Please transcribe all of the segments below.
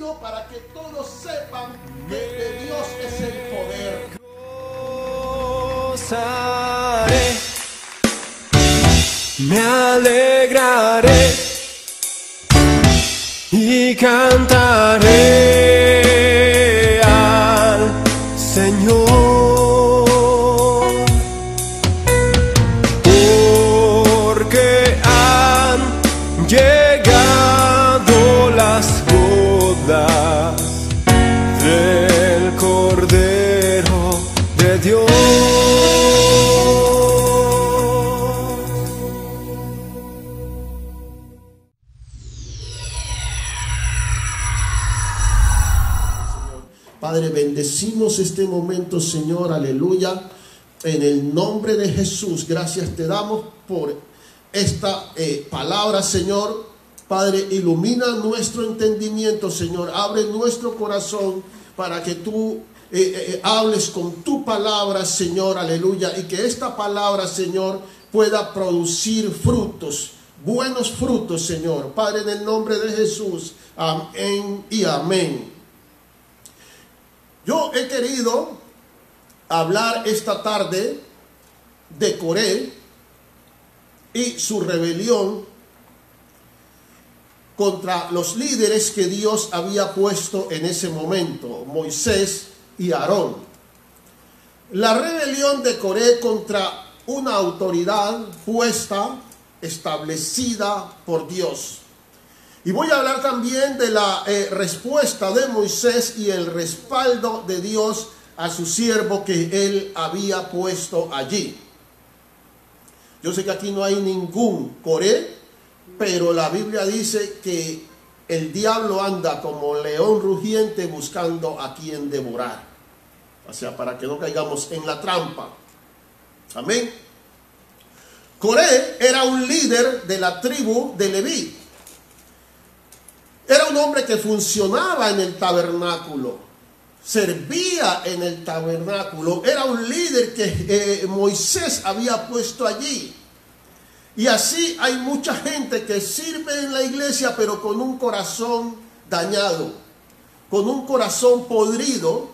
reunido para que todos sepan que de Dios es el poder. Gozaré, me alegraré y cantaré al Señor, porque han llegado las bodas del Cordero de Dios. Padre, bendecimos este momento, Señor, aleluya. En el nombre de Jesús, gracias te damos por esta palabra, Señor. Padre, ilumina nuestro entendimiento, Señor. Abre nuestro corazón para que tú hables con tu palabra, Señor, aleluya. Y que esta palabra, Señor, pueda producir frutos, buenos frutos, Señor. Padre, en el nombre de Jesús, amén y amén. Yo he querido hablar esta tarde de Coré y su rebelión contra los líderes que Dios había puesto en ese momento, Moisés y Aarón. La rebelión de Coré contra una autoridad puesta, establecida por Dios. Y voy a hablar también de la respuesta de Moisés y el respaldo de Dios a su siervo que él había puesto allí. Yo sé que aquí no hay ningún Coré, pero la Biblia dice que el diablo anda como león rugiente buscando a quien devorar. O sea, para que no caigamos en la trampa. Amén. Coré era un líder de la tribu de Leví. Era un hombre que funcionaba en el tabernáculo, servía en el tabernáculo, era un líder que Moisés había puesto allí. Y así hay mucha gente que sirve en la iglesia, pero con un corazón dañado, con un corazón podrido,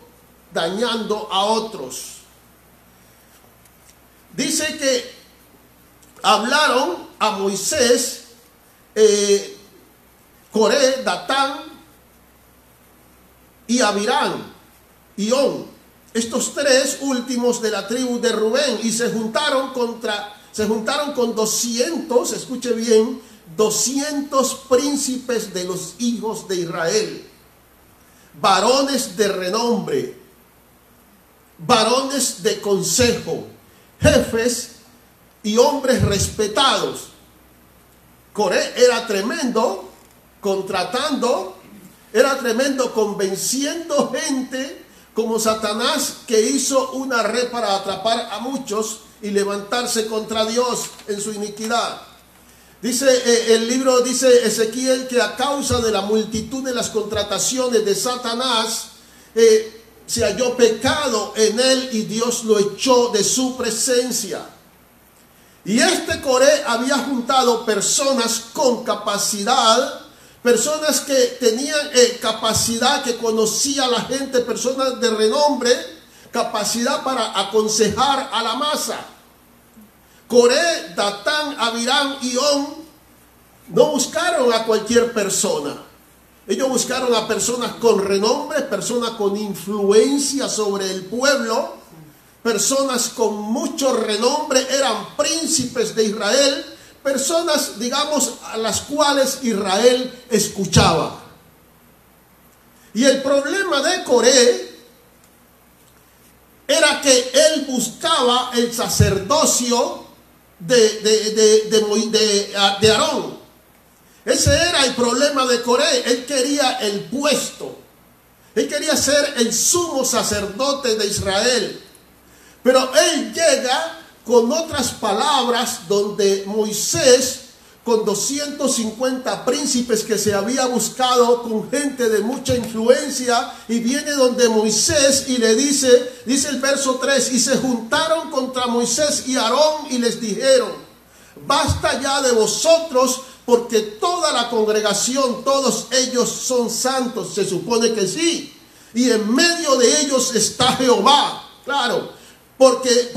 dañando a otros. Dice que hablaron a Moisés, Coré, Datán y Abirán y On, estos tres últimos de la tribu de Rubén, y se juntaron con 200, escuche bien, 200 príncipes de los hijos de Israel, varones de renombre, varones de consejo, jefes y hombres respetados. Coré era tremendo contratando, era tremendo convenciendo gente como Satanás, que hizo una red para atrapar a muchos y levantarse contra Dios en su iniquidad. Dice el libro, dice Ezequiel, que a causa de la multitud de las contrataciones de Satanás, se halló pecado en él y Dios lo echó de su presencia. Y este Coré había juntado personas con capacidad, personas que tenían capacidad, que conocía a la gente, personas de renombre, capacidad para aconsejar a la masa. Coré, Datán, Abirán y On no buscaron a cualquier persona. Ellos buscaron a personas con renombre, personas con influencia sobre el pueblo, personas con mucho renombre, eran príncipes de Israel, personas, digamos, a las cuales Israel escuchaba. Y el problema de Coré era que él buscaba el sacerdocio de Aarón. Ese era el problema de Coré. Él quería el puesto, él quería ser el sumo sacerdote de Israel. Pero él llega con otras palabras, donde Moisés, con 250 príncipes que se había buscado, con gente de mucha influencia, y viene donde Moisés y le dice el verso 3, y se juntaron contra Moisés y Aarón y les dijeron: basta ya de vosotros porque toda la congregación, todos ellos son santos. Se supone que sí. Y en medio de ellos está Jehová. Claro. ¿Por qué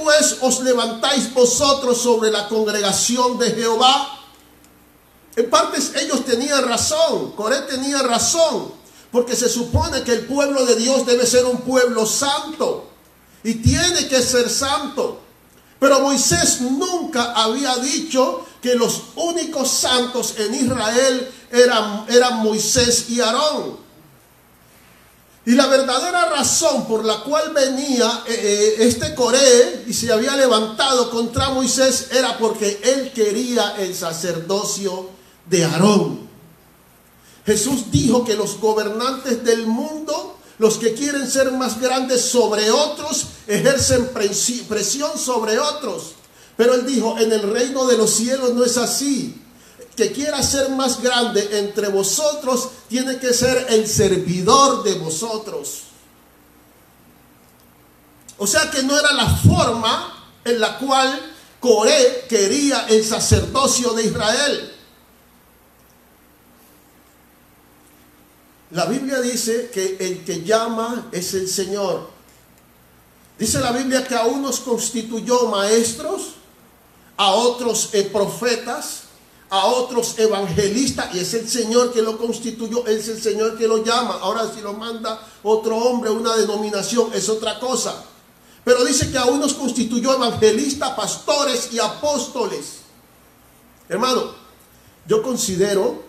pues os levantáis vosotros sobre la congregación de Jehová? En partes ellos tenían razón. Coré tenía razón. Porque se supone que el pueblo de Dios debe ser un pueblo santo. Y tiene que ser santo. Pero Moisés nunca había dicho que los únicos santos en Israel eran Moisés y Aarón. Y la verdadera razón por la cual venía este Coré y se había levantado contra Moisés era porque él quería el sacerdocio de Aarón. Jesús dijo que los gobernantes del mundo, los que quieren ser más grandes sobre otros, ejercen presión sobre otros. Pero él dijo, en el reino de los cielos no es así. Que quiera ser más grande entre vosotros, tiene que ser el servidor de vosotros. O sea que no era la forma en la cual Coré quería el sacerdocio de Israel. La Biblia dice que el que llama es el Señor. Dice la Biblia que a unos constituyó maestros, a otros profetas, a otros evangelistas, y es el Señor que lo constituyó, es el Señor que lo llama. Ahora si lo manda otro hombre, una denominación, es otra cosa. Pero dice que a unos constituyó evangelistas, pastores y apóstoles. Hermano, yo considero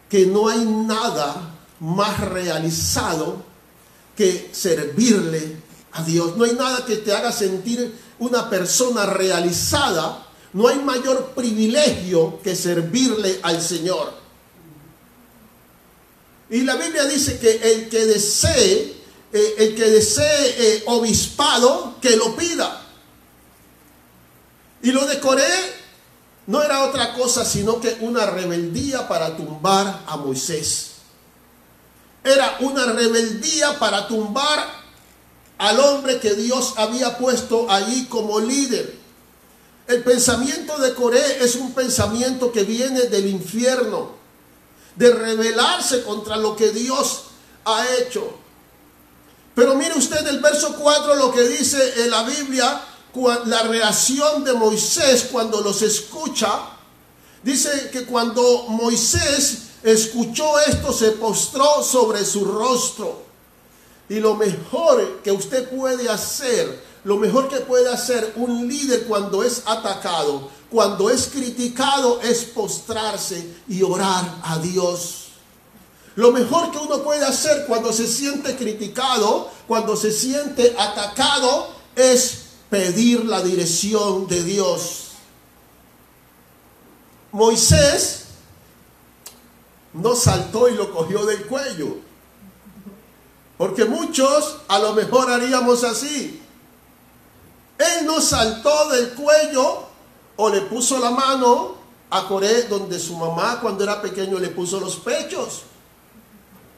que no hay nada más realizado que servirle a Dios. No hay nada que te haga sentir una persona realizada. No hay mayor privilegio que servirle al Señor. Y la Biblia dice que el que desee obispado, que lo pida. Y lo de Coré no era otra cosa sino que una rebeldía para tumbar a Moisés. Era una rebeldía para tumbar al hombre que Dios había puesto allí como líder. El pensamiento de Coré es un pensamiento que viene del infierno, de rebelarse contra lo que Dios ha hecho. Pero mire usted el verso 4 lo que dice en la Biblia, la reacción de Moisés cuando los escucha. Dice que cuando Moisés escuchó esto, se postró sobre su rostro. Y lo mejor que usted puede hacer, lo mejor que puede hacer un líder cuando es atacado, cuando es criticado, es postrarse y orar a Dios. Lo mejor que uno puede hacer cuando se siente criticado, cuando se siente atacado, es pedir la dirección de Dios. Moisés no saltó y lo cogió del cuello, porque muchos a lo mejor haríamos así. Él no saltó del cuello o le puso la mano a Coré donde su mamá cuando era pequeño le puso los pechos.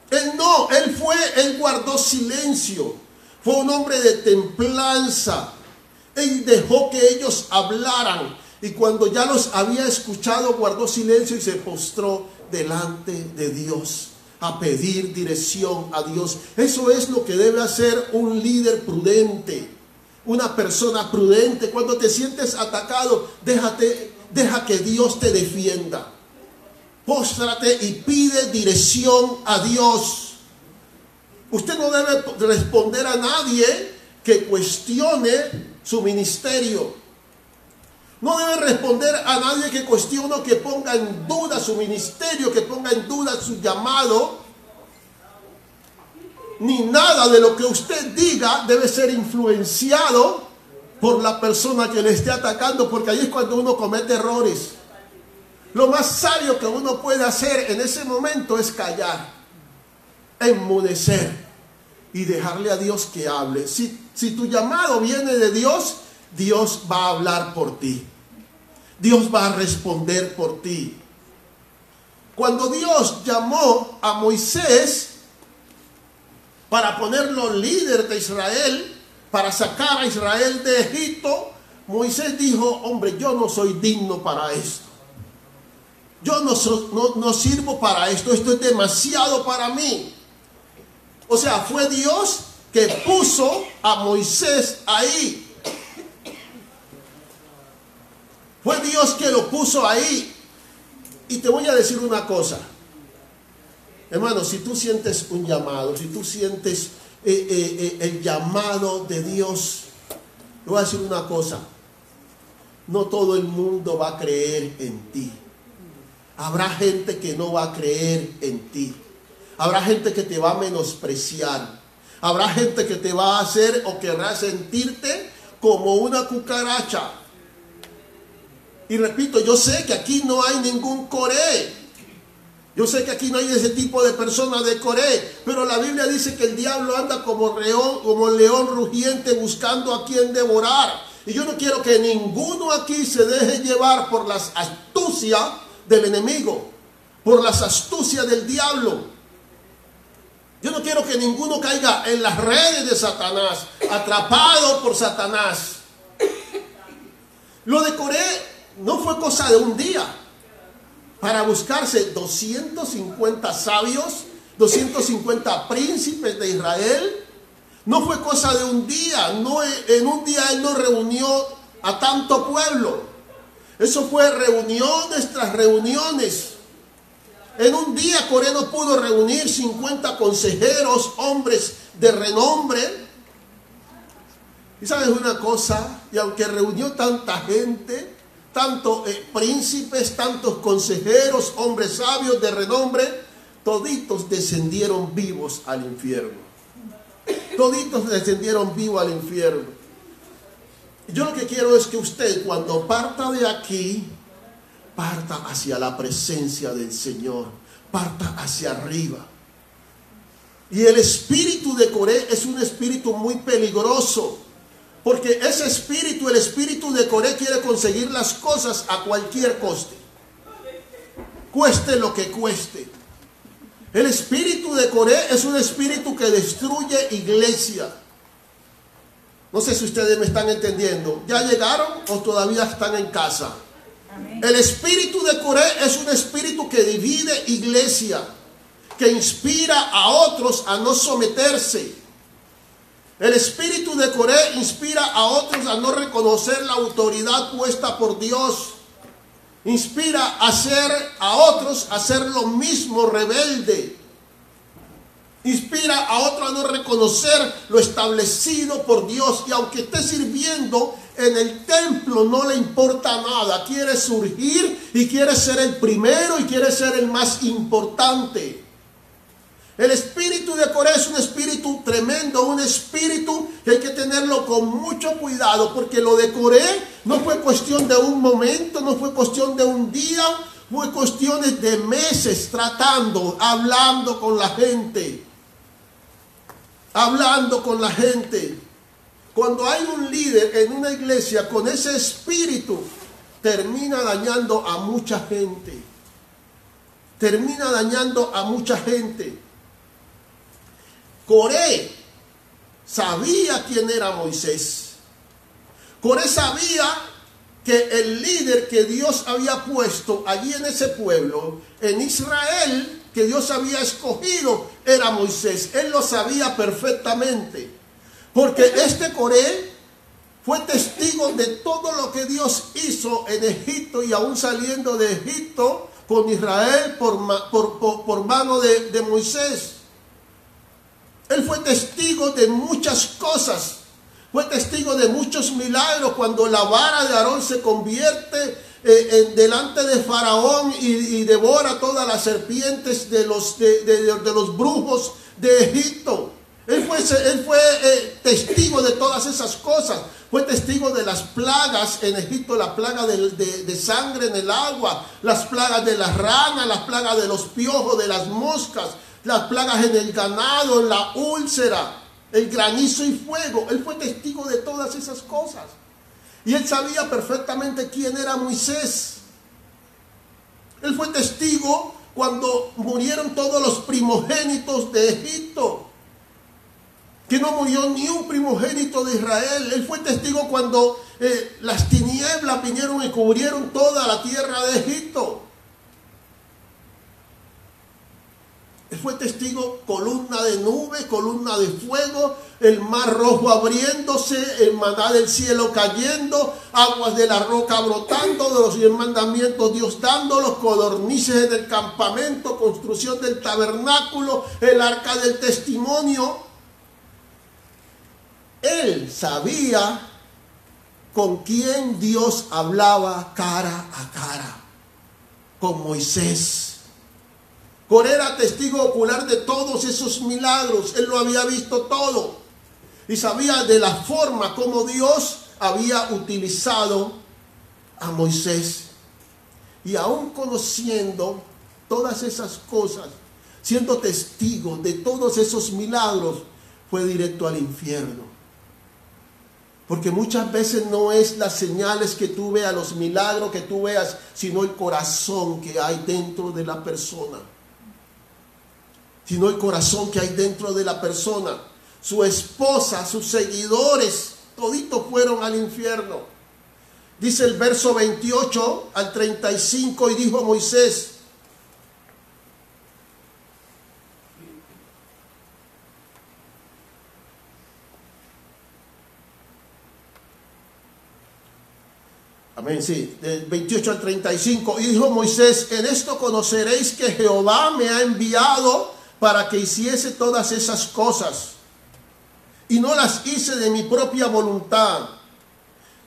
Él no, él guardó silencio. Fue un hombre de templanza. Él dejó que ellos hablaran. Y cuando ya los había escuchado, guardó silencio y se postró delante de Dios a pedir dirección a Dios. Eso es lo que debe hacer un líder prudente. Una persona prudente. Cuando te sientes atacado, deja que Dios te defienda. Póstrate y pide dirección a Dios. Usted no debe responder a nadie que cuestione su ministerio. No debe responder a nadie que cuestione, que ponga en duda su ministerio, que ponga en duda su llamado. Ni nada de lo que usted diga debe ser influenciado por la persona que le esté atacando, porque ahí es cuando uno comete errores. Lo más sabio que uno puede hacer en ese momento es callar, enmudecer y dejarle a Dios que hable. Si tu llamado viene de Dios, Dios va a hablar por ti. Dios va a responder por ti. Cuando Dios llamó a Moisés para ponerlo líder de Israel, para sacar a Israel de Egipto, Moisés dijo: hombre, yo no soy digno para esto. yo no sirvo para esto, esto es demasiado para mí. O sea, fue Dios que puso a Moisés ahí. Fue Dios que lo puso ahí. Y te voy a decir una cosa. Hermano, si tú sientes un llamado, si tú sientes el llamado de Dios, te voy a decir una cosa. No todo el mundo va a creer en ti. Habrá gente que no va a creer en ti. Habrá gente que te va a menospreciar. Habrá gente que te va a hacer o querrá sentirte como una cucaracha. Y repito, yo sé que aquí no hay ningún Coré. Yo sé que aquí no hay ese tipo de personas de Coré. Pero la Biblia dice que el diablo anda como león rugiente buscando a quien devorar. Y yo no quiero que ninguno aquí se deje llevar por las astucias del enemigo, por las astucias del diablo. Yo no quiero que ninguno caiga en las redes de Satanás, atrapado por Satanás. Lo de Coré no fue cosa de un día. Para buscarse 250 sabios, 250 príncipes de Israel, no fue cosa de un día. No, en un día él no reunió a tanto pueblo. Eso fue reuniones tras reuniones. En un día Coré no pudo reunir 50 consejeros, hombres de renombre. Y sabes una cosa, y aunque reunió tanta gente, tantos príncipes, tantos consejeros, hombres sabios de renombre, toditos descendieron vivos al infierno. Toditos descendieron vivos al infierno. Yo lo que quiero es que usted, cuando parta de aquí, parta hacia la presencia del Señor, parta hacia arriba. Y el espíritu de Coré es un espíritu muy peligroso, porque ese espíritu, el espíritu de Coré, quiere conseguir las cosas a cualquier coste, cueste lo que cueste. El espíritu de Coré es un espíritu que destruye iglesia. No sé si ustedes me están entendiendo. ¿Ya llegaron o todavía están en casa? El espíritu de Coré es un espíritu que divide iglesia, que inspira a otros a no someterse. El espíritu de Coré inspira a otros a no reconocer la autoridad puesta por Dios. Inspira a otros a hacer lo mismo, rebelde. Inspira a otros a no reconocer lo establecido por Dios. Y aunque esté sirviendo en el templo, no le importa nada. Quiere surgir y quiere ser el primero y quiere ser el más importante. El espíritu de Coré es un espíritu tremendo, un espíritu que hay que tenerlo con mucho cuidado, porque lo de Coré no fue cuestión de un momento, no fue cuestión de un día, fue cuestiones de meses tratando, hablando con la gente. Hablando con la gente. Cuando hay un líder en una iglesia con ese espíritu, termina dañando a mucha gente. Termina dañando a mucha gente. Coré sabía quién era Moisés. Coré sabía que el líder que Dios había puesto allí en ese pueblo, en Israel, que Dios había escogido, era Moisés. Él lo sabía perfectamente, porque este Coré fue testigo de todo lo que Dios hizo en Egipto, y aún saliendo de Egipto con Israel por mano de Moisés. Él fue testigo de muchas cosas. Fue testigo de muchos milagros, cuando la vara de Aarón se convierte delante de Faraón y devora todas las serpientes de los brujos de Egipto. Él fue testigo de todas esas cosas. Fue testigo de las plagas en Egipto, la plaga de sangre en el agua, las plagas de las ranas, las plagas de los piojos, de las moscas, las plagas en el ganado, en la úlcera, el granizo y fuego. Él fue testigo de todas esas cosas. Y él sabía perfectamente quién era Moisés. Él fue testigo cuando murieron todos los primogénitos de Egipto, que no murió ni un primogénito de Israel. Él fue testigo cuando las tinieblas vinieron y cubrieron toda la tierra de Egipto. fue testigo, columna de nube, columna de fuego, el mar rojo abriéndose, el maná del cielo cayendo, aguas de la roca brotando, de los 10 mandamientos Dios dándolos, codornices en el campamento, construcción del tabernáculo, el arca del testimonio. Él sabía con quién Dios hablaba cara a cara, con Moisés. Coré era testigo ocular de todos esos milagros. Él lo había visto todo y sabía de la forma como Dios había utilizado a Moisés. Y aún conociendo todas esas cosas, siendo testigo de todos esos milagros, fue directo al infierno. Porque muchas veces no es las señales que tú veas, los milagros que tú veas, sino el corazón que hay dentro de la persona. Sino el corazón que hay dentro de la persona. Su esposa, sus seguidores, toditos fueron al infierno. Dice el verso 28 al 35, y dijo Moisés: amén, sí, del 28 al 35. Y dijo Moisés: en esto conoceréis que Jehová me ha enviado para que hiciese todas esas cosas, y no las hice de mi propia voluntad.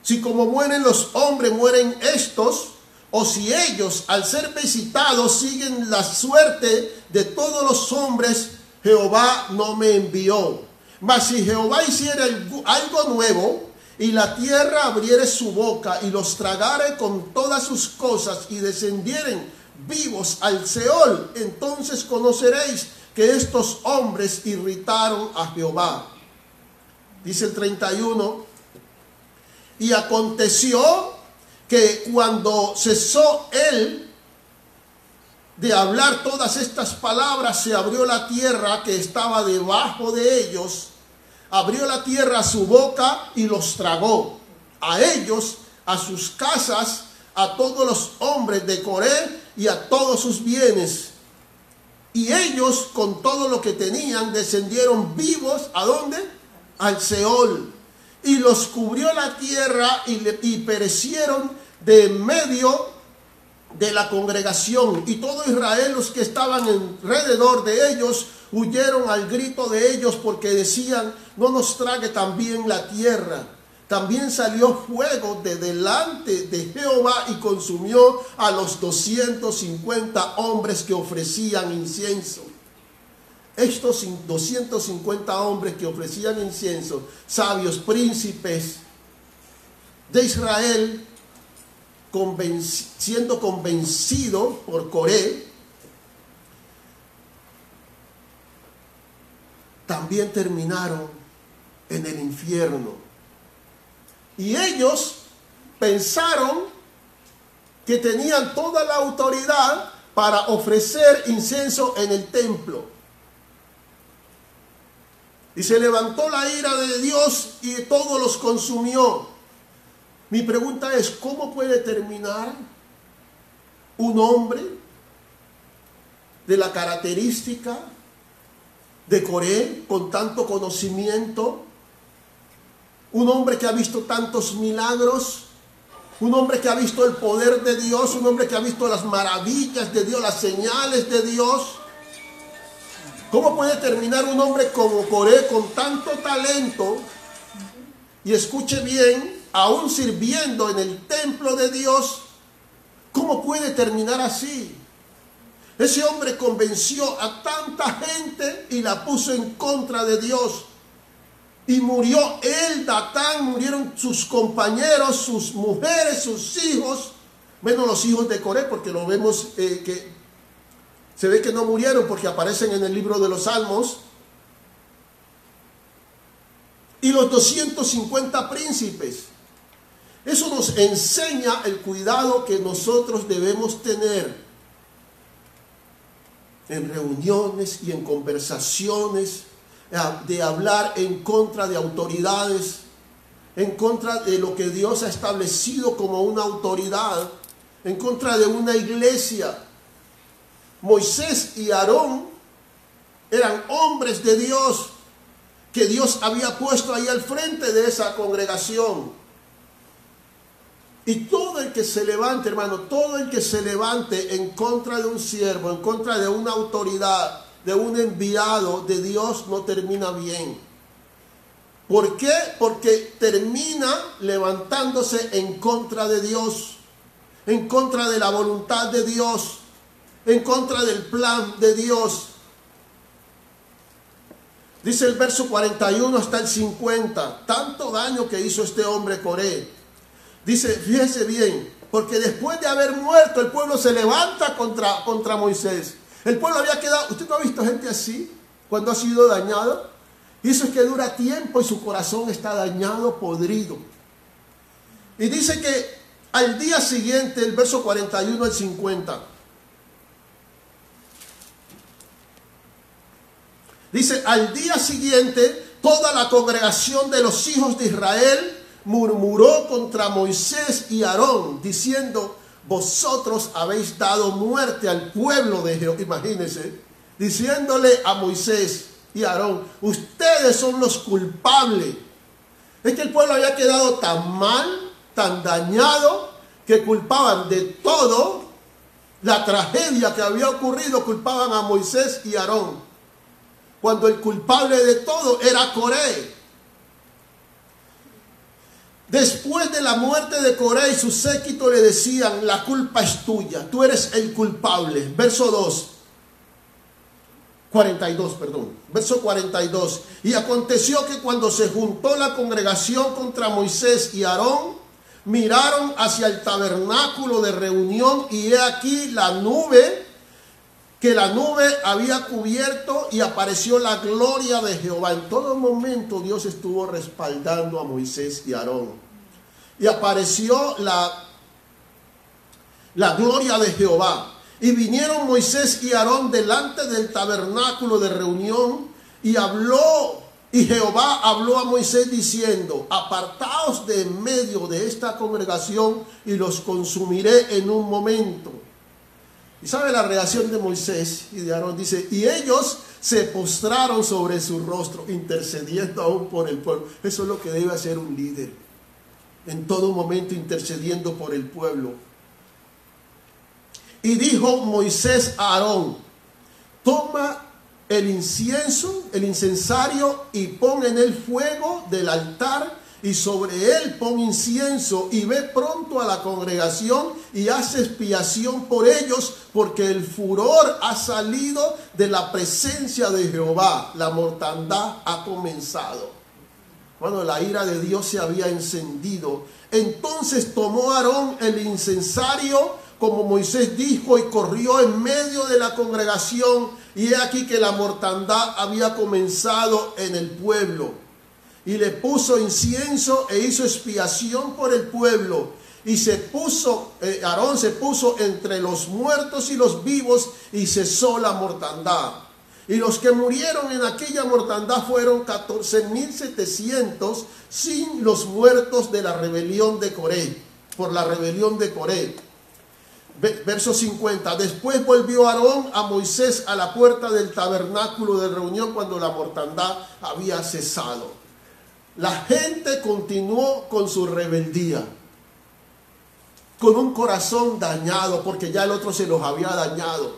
Si como mueren los hombres, mueren estos, o si ellos, al ser visitados, siguen la suerte de todos los hombres, Jehová no me envió. Mas si Jehová hiciera algo nuevo, y la tierra abriere su boca, y los tragare con todas sus cosas, y descendieren vivos al Seol, entonces conoceréis que estos hombres irritaron a Jehová. Dice el 31, y aconteció que cuando cesó él de hablar todas estas palabras, se abrió la tierra que estaba debajo de ellos, abrió la tierra su boca y los tragó, a ellos, a sus casas, a todos los hombres de Coré y a todos sus bienes. Y ellos, con todo lo que tenían, descendieron vivos, ¿a dónde? Al Seol. Y los cubrió la tierra y perecieron de en medio de la congregación. Y todo Israel, los que estaban alrededor de ellos, huyeron al grito de ellos, porque decían: no nos trague también la tierra. También salió fuego de delante de Jehová y consumió a los 250 hombres que ofrecían incienso. Estos 250 hombres que ofrecían incienso, sabios, príncipes de Israel, siendo convencidos por Coré, también terminaron en el infierno. Y ellos pensaron que tenían toda la autoridad para ofrecer incienso en el templo. Y se levantó la ira de Dios y todos los consumió. Mi pregunta es: ¿cómo puede terminar un hombre de la característica de Coré, con tanto conocimiento? Un hombre que ha visto tantos milagros, un hombre que ha visto el poder de Dios, un hombre que ha visto las maravillas de Dios, las señales de Dios. ¿Cómo puede terminar un hombre como Coré, con tanto talento? Y escuche bien, aún sirviendo en el templo de Dios, ¿cómo puede terminar así? Ese hombre convenció a tanta gente y la puso en contra de Dios. Y murió él, Datán, murieron sus compañeros, sus mujeres, sus hijos, menos los hijos de Coré, porque lo vemos que se ve que no murieron, porque aparecen en el libro de los Salmos. Y los 250 príncipes. Eso nos enseña el cuidado que nosotros debemos tener en reuniones y en conversaciones, de hablar en contra de autoridades, en contra de lo que Dios ha establecido como una autoridad, en contra de una iglesia. Moisés y Aarón eran hombres de Dios que Dios había puesto ahí al frente de esa congregación. Y todo el que se levante, hermano, todo el que se levante en contra de un siervo, en contra de una autoridad, de un enviado de Dios, no termina bien. ¿Por qué? Porque termina levantándose en contra de Dios, en contra de la voluntad de Dios, en contra del plan de Dios. Dice el verso 41 hasta el 50, tanto daño que hizo este hombre Coré. Dice, fíjese bien, porque después de haber muerto el pueblo se levanta contra Moisés. El pueblo había quedado, ¿usted no ha visto gente así cuando ha sido dañado? Y eso es que dura tiempo y su corazón está dañado, podrido. Y dice que al día siguiente, el verso 41 al 50, dice, al día siguiente toda la congregación de los hijos de Israel murmuró contra Moisés y Aarón, diciendo, vosotros habéis dado muerte al pueblo de Jehová. Imagínense, diciéndole a Moisés y Aarón, ustedes son los culpables. Es que el pueblo había quedado tan mal, tan dañado, que culpaban de todo, la tragedia que había ocurrido, culpaban a Moisés y Aarón, cuando el culpable de todo era Coré. Después de la muerte de Coré y su séquito le decían, la culpa es tuya, tú eres el culpable. Verso 42. Verso 42. Y aconteció que cuando se juntó la congregación contra Moisés y Aarón, miraron hacia el tabernáculo de reunión y he aquí la nube, que la nube había cubierto y apareció la gloria de Jehová. En todo momento Dios estuvo respaldando a Moisés y Aarón. Y apareció la gloria de Jehová. Y vinieron Moisés y Aarón delante del tabernáculo de reunión y Jehová habló a Moisés diciendo, apartaos de en medio de esta congregación y los consumiré en un momento. Y sabe la reacción de Moisés y de Aarón, dice, y ellos se postraron sobre su rostro, intercediendo aún por el pueblo. Eso es lo que debe hacer un líder, en todo momento intercediendo por el pueblo. Y dijo Moisés a Aarón, toma el incienso, el incensario, y pon en él fuego del altar, y sobre él pon incienso, y ve pronto a la congregación y haz expiación por ellos, porque el furor ha salido de la presencia de Jehová, la mortandad ha comenzado. Cuando la ira de Dios se había encendido, entonces tomó Aarón el incensario como Moisés dijo y corrió en medio de la congregación, y he aquí que la mortandad había comenzado en el pueblo. Y le puso incienso e hizo expiación por el pueblo. Y Aarón se puso entre los muertos y los vivos y cesó la mortandad. Y los que murieron en aquella mortandad fueron 14.700 sin los muertos de la rebelión de Coré, por la rebelión de Coré. Verso 50. Después volvió Aarón a Moisés a la puerta del tabernáculo de reunión cuando la mortandad había cesado. La gente continuó con su rebeldía, con un corazón dañado, porque ya el otro se los había dañado.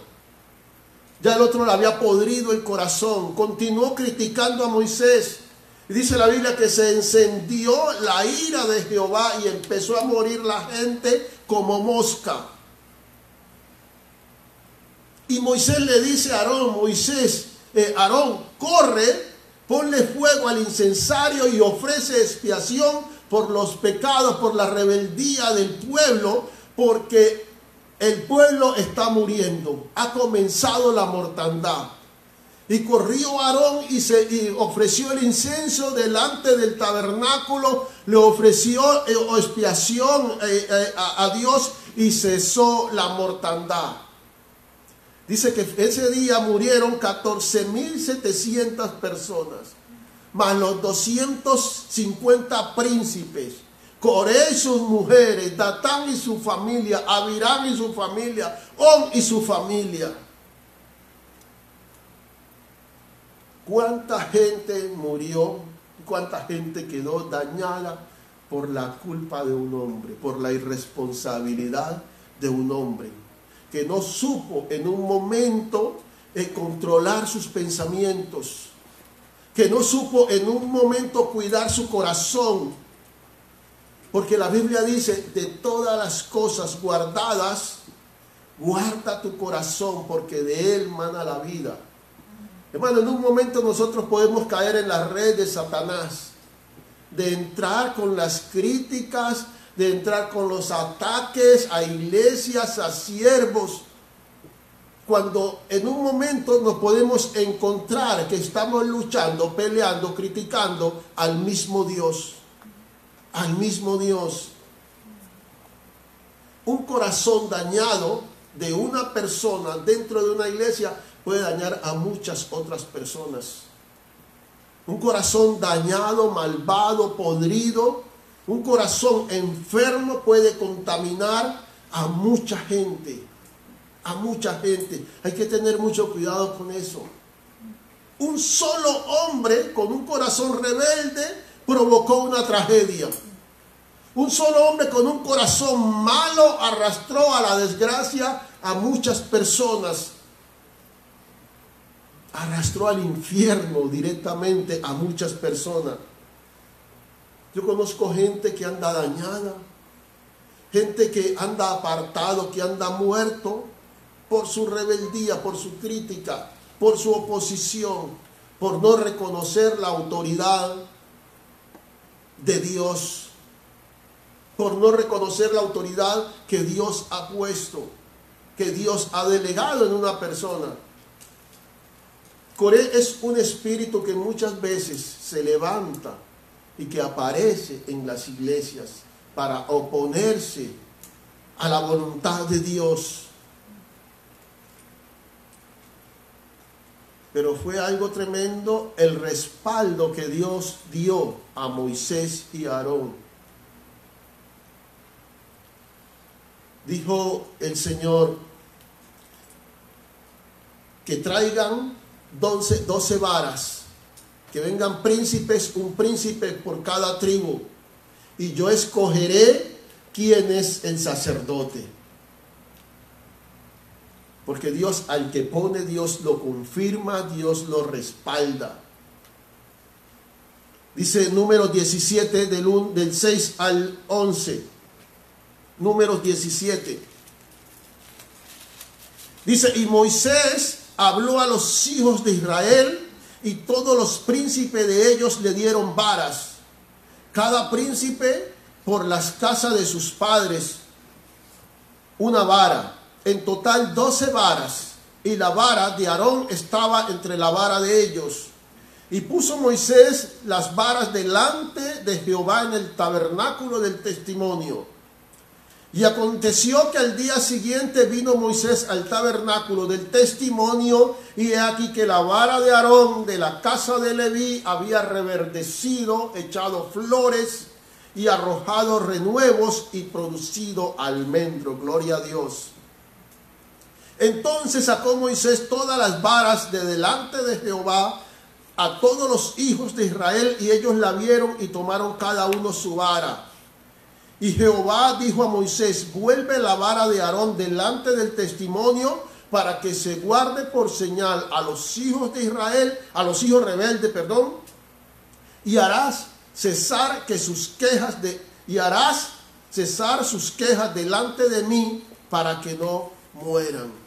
Ya el otro le había podrido el corazón. Continuó criticando a Moisés. Y dice la Biblia que se encendió la ira de Jehová y empezó a morir la gente como mosca. Y Moisés le dice a Aarón, Aarón, corre, ponle fuego al incensario y ofrece expiación por los pecados, por la rebeldía del pueblo, porque el pueblo está muriendo, ha comenzado la mortandad. Y corrió Aarón y ofreció el incienso delante del tabernáculo, le ofreció expiación a Dios y cesó la mortandad. Dice que ese día murieron 14.700 personas, más los 250 príncipes, Coré y sus mujeres, Datán y su familia, Abirán y su familia, On y su familia. ¿Cuánta gente murió? ¿Cuánta gente quedó dañada por la culpa de un hombre, por la irresponsabilidad de un hombre, que no supo en un momento controlar sus pensamientos, que no supo en un momento cuidar su corazón? Porque la Biblia dice, de todas las cosas guardadas, guarda tu corazón, porque de él mana la vida. Hermano, en un momento nosotros podemos caer en la red de Satanás, de entrar con las críticas, de entrar con los ataques a iglesias, a siervos, cuando en un momento nos podemos encontrar que estamos luchando, peleando, criticando al mismo Dios. Al mismo Dios. Un corazón dañado de una persona dentro de una iglesia puede dañar a muchas otras personas. Un corazón dañado, malvado, podrido, un corazón enfermo puede contaminar a mucha gente. A mucha gente. Hay que tener mucho cuidado con eso. Un solo hombre con un corazón rebelde provocó una tragedia. Un solo hombre con un corazón malo arrastró a la desgracia a muchas personas. Arrastró al infierno directamente a muchas personas. Yo conozco gente que anda dañada, gente que anda apartado, que anda muerto por su rebeldía, por su crítica, por su oposición, por no reconocer la autoridad de Dios, por no reconocer la autoridad que Dios ha puesto, que Dios ha delegado en una persona. Coré es un espíritu que muchas veces se levanta y que aparece en las iglesias para oponerse a la voluntad de Dios. Pero fue algo tremendo el respaldo que Dios dio a Moisés y a Aarón. Dijo el Señor que traigan 12 varas, que vengan príncipes, un príncipe por cada tribu, y yo escogeré quién es el sacerdote. Porque Dios, al que pone, Dios lo confirma, Dios lo respalda. Dice Números 17, del 6 al 11. Números 17. Dice, y Moisés habló a los hijos de Israel, y todos los príncipes de ellos le dieron varas, cada príncipe por las casas de sus padres, una vara. En total 12 varas, y la vara de Aarón estaba entre la vara de ellos. Y puso Moisés las varas delante de Jehová en el tabernáculo del testimonio. Y aconteció que al día siguiente vino Moisés al tabernáculo del testimonio, y he aquí que la vara de Aarón de la casa de Leví había reverdecido, echado flores y arrojado renuevos y producido almendro. Gloria a Dios. Entonces sacó Moisés todas las varas de delante de Jehová a todos los hijos de Israel, y ellos la vieron y tomaron cada uno su vara. Y Jehová dijo a Moisés, vuelve la vara de Aarón delante del testimonio, para que se guarde por señal a los hijos de Israel, a los hijos rebeldes, y harás cesar sus quejas delante de mí, para que no mueran.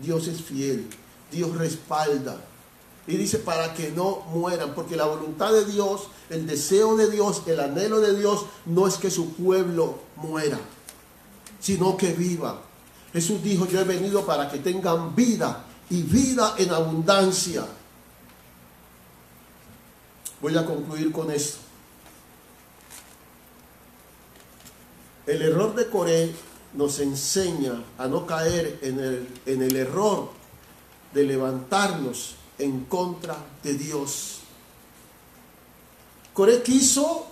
Dios es fiel, Dios respalda. Y dice para que no mueran, porque la voluntad de Dios, el deseo de Dios, el anhelo de Dios no es que su pueblo muera, sino que viva. Jesús dijo, yo he venido para que tengan vida y vida en abundancia. Voy a concluir con esto. El error de Coré nos enseña a no caer en el error de levantarnos en contra de Dios. Coré quiso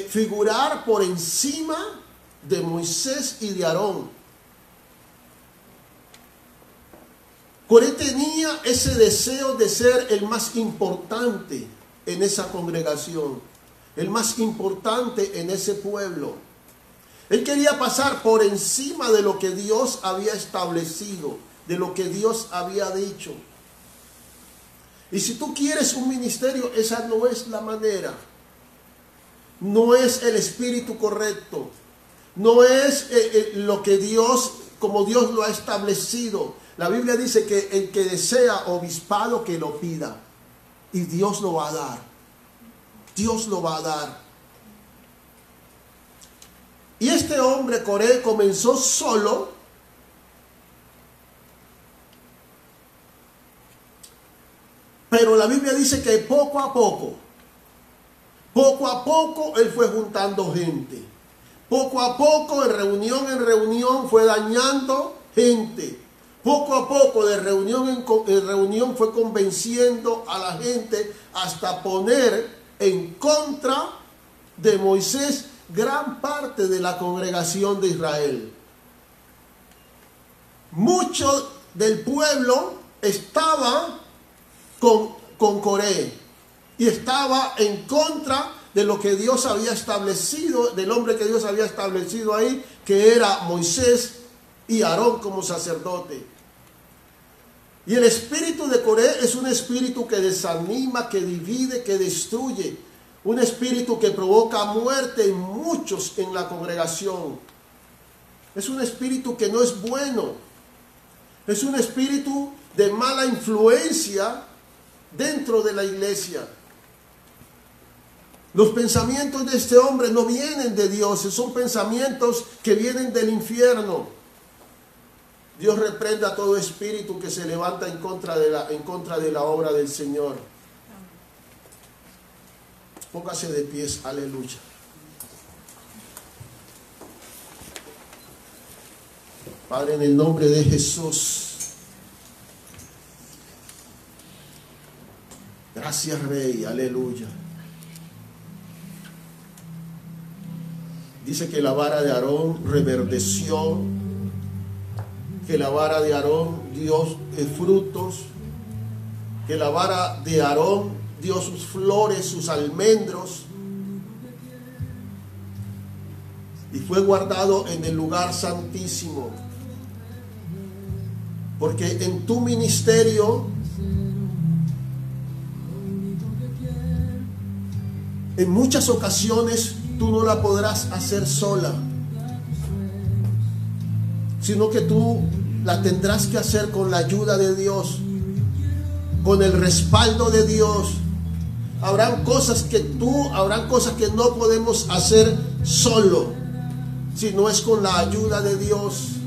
figurar por encima de Moisés y de Aarón. Coré tenía ese deseo de ser el más importante en esa congregación, el más importante en ese pueblo. Él quería pasar por encima de lo que Dios había establecido, de lo que Dios había dicho. Y si tú quieres un ministerio, esa no es la manera. No es el espíritu correcto. No es lo que Dios, como Dios lo ha establecido. La Biblia dice que el que desea obispado, que lo pida. Y Dios lo va a dar. Dios lo va a dar. Y este hombre, Coré, comenzó solo. Pero la Biblia dice que poco a poco él fue juntando gente. Poco a poco, en reunión, fue dañando gente. Poco a poco, de reunión en reunión, fue convenciendo a la gente hasta poner en contra de Moisés gran parte de la congregación de Israel. Mucho del pueblo estaba con Coré y estaba en contra de lo que Dios había establecido, del hombre que Dios había establecido ahí, que era Moisés y Aarón como sacerdote. Y el espíritu de Coré es un espíritu que desanima, que divide, que destruye. Un espíritu que provoca muerte en muchos en la congregación. Es un espíritu que no es bueno. Es un espíritu de mala influencia dentro de la iglesia. Los pensamientos de este hombre no vienen de Dios, son pensamientos que vienen del infierno. Dios reprende a todo espíritu que se levanta en contra de la obra del Señor. Póngase de pies, aleluya. Padre, en el nombre de Jesús. Gracias, Rey, aleluya. Dice que la vara de Aarón reverdeció, que la vara de Aarón dio frutos, que la vara de Aarón dio sus flores, sus almendros, y fue guardado en el lugar santísimo. Porque en tu ministerio, en muchas ocasiones, tú no la podrás hacer sola, sino que tú la tendrás que hacer con la ayuda de Dios, con el respaldo de Dios. Habrán cosas que no podemos hacer solo, si no es con la ayuda de Dios.